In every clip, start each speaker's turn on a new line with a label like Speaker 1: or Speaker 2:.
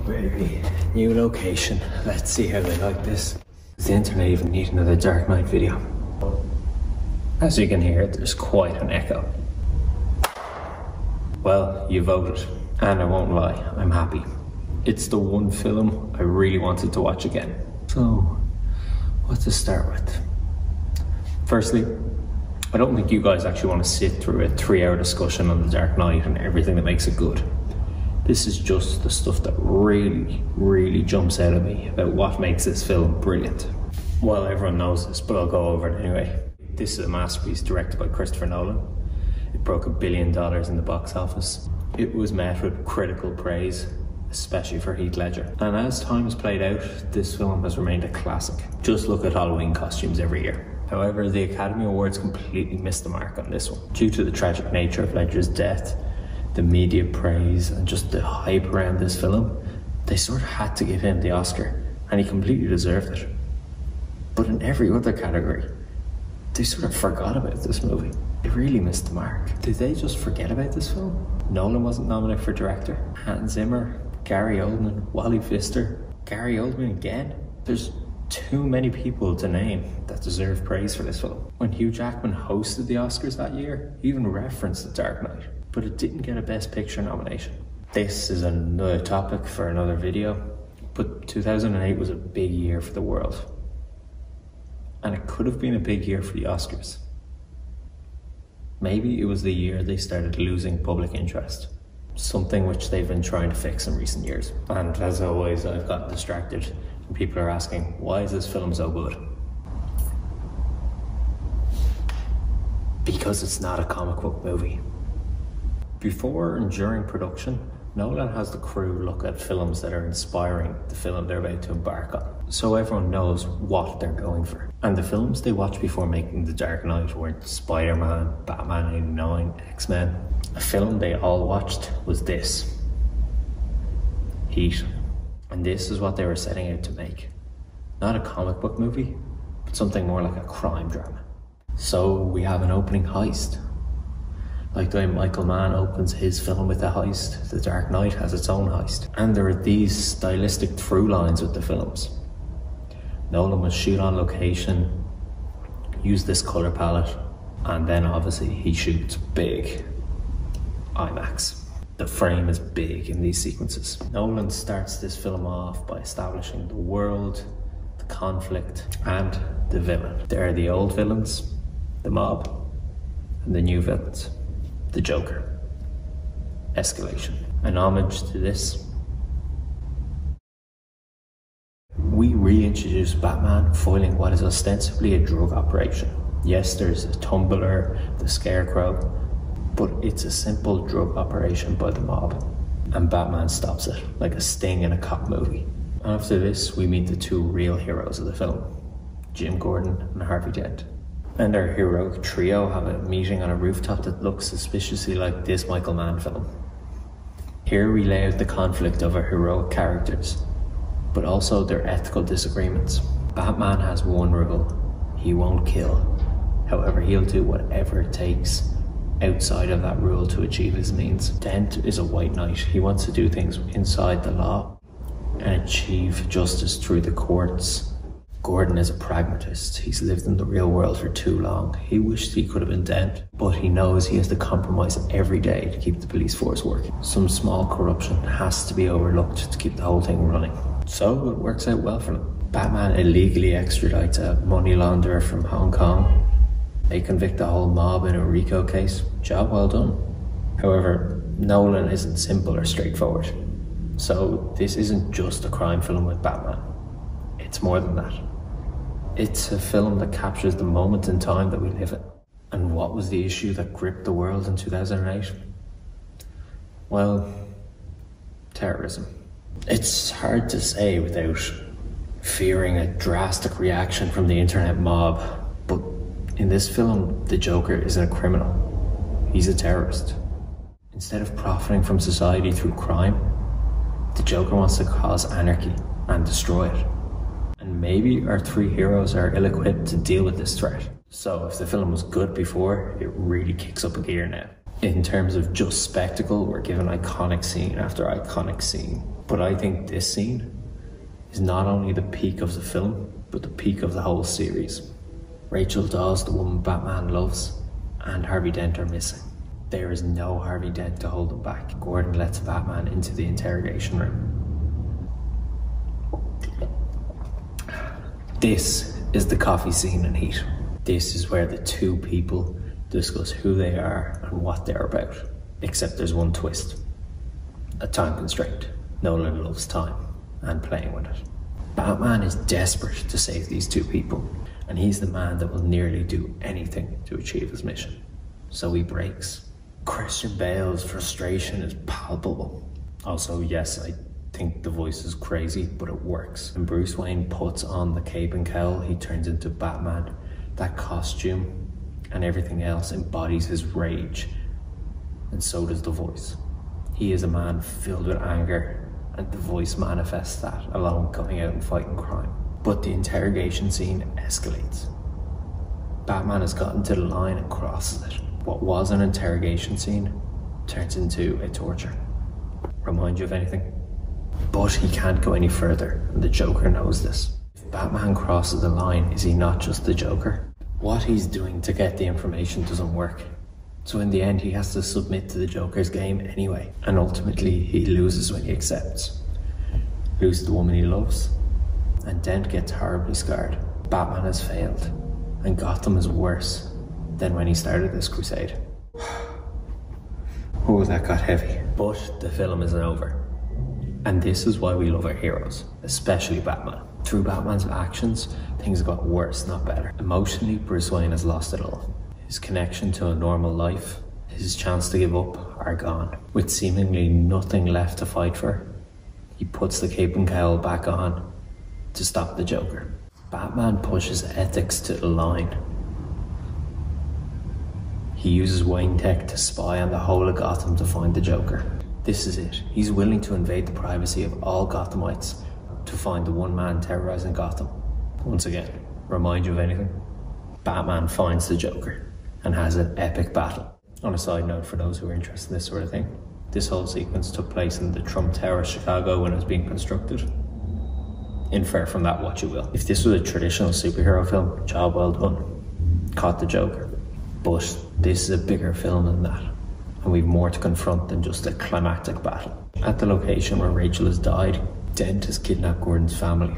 Speaker 1: baby. New location. Let's see how they like this. Does the internet even need another Dark Knight video? As you can hear, there's quite an echo. Well, you voted, and I won't lie, I'm happy. It's the one film I really wanted to watch again. So, what to start with? Firstly, I don't think you guys actually want to sit through a 3-hour discussion on The Dark Knight and everything that makes it good. This is just the stuff that really jumps out at me about what makes this film brilliant. Well, everyone knows this, but I'll go over it anyway. This is a masterpiece directed by Christopher Nolan. It broke $1 billion in the box office. It was met with critical praise, especially for Heath Ledger. And as time has played out, this film has remained a classic. Just look at Halloween costumes every year. However, the Academy Awards completely missed the mark on this one. Due to the tragic nature of Ledger's death, the media praise, and just the hype around this film, they sort of had to give him the Oscar, and he completely deserved it. But in every other category, they sort of forgot about this movie. They really missed the mark. Did they just forget about this film? Nolan wasn't nominated for director. Hans Zimmer, Gary Oldman, Wally Pfister, Gary Oldman again. There's too many people to name that deserve praise for this film. When Hugh Jackman hosted the Oscars that year, he even referenced The Dark Knight, but it didn't get a Best Picture nomination. This is another topic for another video, but 2008 was a big year for the world. And it could have been a big year for the Oscars. Maybe it was the year they started losing public interest, something which they've been trying to fix in recent years. And as always, I've gotten distracted and people are asking, why is this film so good? Because it's not a comic book movie. Before and during production, Nolan has the crew look at films that are inspiring the film they're about to embark on, so everyone knows what they're going for. And the films they watched before making The Dark Knight weren't Spider-Man, Batman '89, X-Men. A film they all watched was this, Heat. And this is what they were setting out to make. Not a comic book movie, but something more like a crime drama. So we have an opening heist. Like the way Michael Mann opens his film with a heist, The Dark Knight has its own heist. And there are these stylistic through lines with the films. Nolan will shoot on location, use this colour palette, and then obviously he shoots big IMAX. The frame is big in these sequences. Nolan starts this film off by establishing the world, the conflict, and the villain. There are the old villains, the mob, and the new villains. The Joker. Escalation. An homage to this. We reintroduce Batman foiling what is ostensibly a drug operation. Yes, there's a tumbler, the scarecrow, but it's a simple drug operation by the mob. And Batman stops it, like a sting in a cop movie. After this, we meet the two real heroes of the film, Jim Gordon and Harvey Dent. And our heroic trio have a meeting on a rooftop that looks suspiciously like this Michael Mann film. Here we lay out the conflict of our heroic characters, but also their ethical disagreements. Batman has one rule: he won't kill. However, he'll do whatever it takes outside of that rule to achieve his means. Dent is a white knight. He wants to do things inside the law and achieve justice through the courts. Gordon is a pragmatist. He's lived in the real world for too long. He wished he could have been Dent, but he knows he has to compromise every day to keep the police force working. Some small corruption has to be overlooked to keep the whole thing running. So it works out well for them. Batman illegally extradites a money launderer from Hong Kong. They convict the whole mob in a RICO case. Job well done. However, Nolan isn't simple or straightforward. So this isn't just a crime film with Batman. It's more than that. It's a film that captures the moment in time that we live in. And what was the issue that gripped the world in 2008? Well, terrorism. It's hard to say without fearing a drastic reaction from the internet mob, but in this film, the Joker isn't a criminal. He's a terrorist. Instead of profiting from society through crime, the Joker wants to cause anarchy and destroy it. And maybe our three heroes are ill-equipped to deal with this threat. So if the film was good before, it really kicks up a gear now. In terms of just spectacle, we're given iconic scene after iconic scene. But I think this scene is not only the peak of the film, but the peak of the whole series. Rachel Dawes, the woman Batman loves, and Harvey Dent are missing. There is no Harvey Dent to hold him back. Gordon lets Batman into the interrogation room. This is the coffee scene in Heat. This is where the two people discuss who they are and what they're about. Except there's one twist. A time constraint. Nolan loves time and playing with it. Batman is desperate to save these two people, and he's the man that will nearly do anything to achieve his mission. So he breaks. Christian Bale's frustration is palpable. Also, yes, I think the voice is crazy, but it works. When Bruce Wayne puts on the cape and cowl, he turns into Batman. That costume and everything else embodies his rage, and so does the voice. He is a man filled with anger, and the voice manifests that, along with going out and fighting crime. But the interrogation scene escalates. Batman has gotten to the line and crosses it. What was an interrogation scene turns into a torture. Remind you of anything? But he can't go any further, and the Joker knows this. If Batman crosses the line, is he not just the Joker? What he's doing to get the information doesn't work. So in the end, he has to submit to the Joker's game anyway. And ultimately, he loses when he accepts. Loses the woman he loves. And Dent gets horribly scarred. Batman has failed. And Gotham is worse than when he started this crusade. Oh, that got heavy. But the film isn't over. And this is why we love our heroes, especially Batman. Through Batman's actions, things got worse, not better. Emotionally, Bruce Wayne has lost it all. His connection to a normal life, his chance to give up, are gone. With seemingly nothing left to fight for, he puts the cape and cowl back on to stop the Joker. Batman pushes ethics to the line. He uses Wayne Tech to spy on the whole of Gotham to find the Joker. This is it. He's willing to invade the privacy of all Gothamites to find the one man terrorizing Gotham. Once again, remind you of anything? Batman finds the Joker and has an epic battle. On a side note, for those who are interested in this sort of thing, this whole sequence took place in the Trump Tower, Chicago, when it was being constructed. Infer from that what you will. If this was a traditional superhero film, job well done. Caught the Joker. But this is a bigger film than that, and we've more to confront than just a climactic battle. At the location where Rachel has died, Dent has kidnapped Gordon's family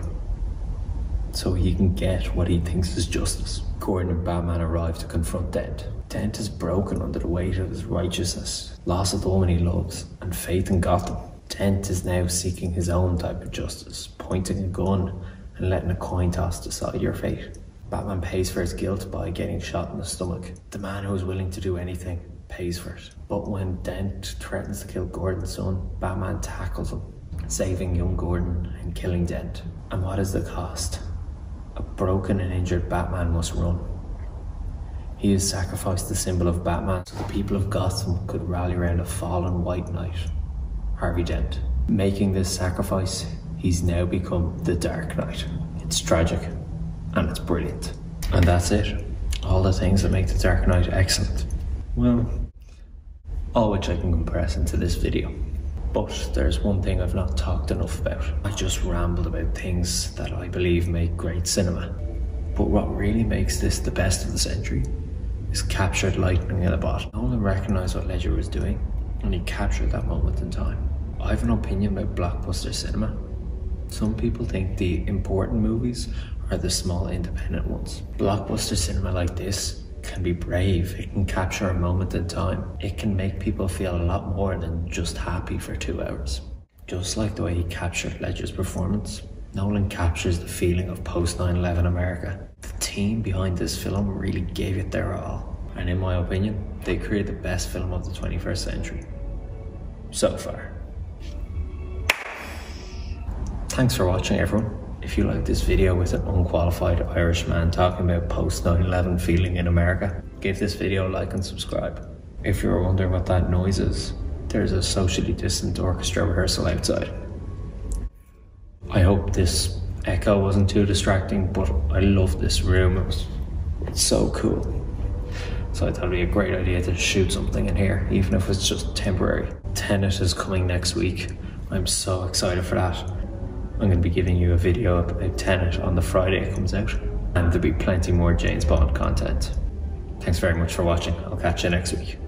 Speaker 1: so he can get what he thinks is justice. Gordon and Batman arrive to confront Dent. Dent is broken under the weight of his righteousness, loss of the woman he loves, and faith in Gotham. Dent is now seeking his own type of justice, pointing a gun and letting a coin toss decide your fate. Batman pays for his guilt by getting shot in the stomach. The man who is willing to do anything pays for it. But when Dent threatens to kill Gordon's son, Batman tackles him, saving young Gordon and killing Dent. And what is the cost? A broken and injured Batman must run. He has sacrificed the symbol of Batman so the people of Gotham could rally around a fallen White Knight, Harvey Dent. Making this sacrifice, he's now become the Dark Knight. It's tragic, and it's brilliant. And that's it. All the things that make the Dark Knight excellent. Well, all which I can compress into this video. But there's one thing I've not talked enough about. I just rambled about things that I believe make great cinema. But what really makes this the best of the century is captured lightning in a bottle. Nolan recognised what Ledger was doing, and he captured that moment in time. I have an opinion about blockbuster cinema. Some people think the important movies are the small independent ones. Blockbuster cinema like this can be brave. It can capture a moment in time. It can make people feel a lot more than just happy for 2 hours. Just like the way he captured Ledger's performance, Nolan captures the feeling of post 9/11 America. The team behind this film really gave it their all, and in my opinion, they created the best film of the 21st century so far. Thanks for watching, everyone. If you like this video with an unqualified Irish man talking about post 9/11 feeling in America, give this video a like and subscribe. If you're wondering what that noise is, there's a socially distant orchestra rehearsal outside. I hope this echo wasn't too distracting, but I love this room. It's so cool. So I thought it'd be a great idea to shoot something in here, even if it's just temporary. Tenet is coming next week. I'm so excited for that. I'm going to be giving you a video about Tenet on the Friday it comes out, and there'll be plenty more James Bond content. Thanks very much for watching. I'll catch you next week.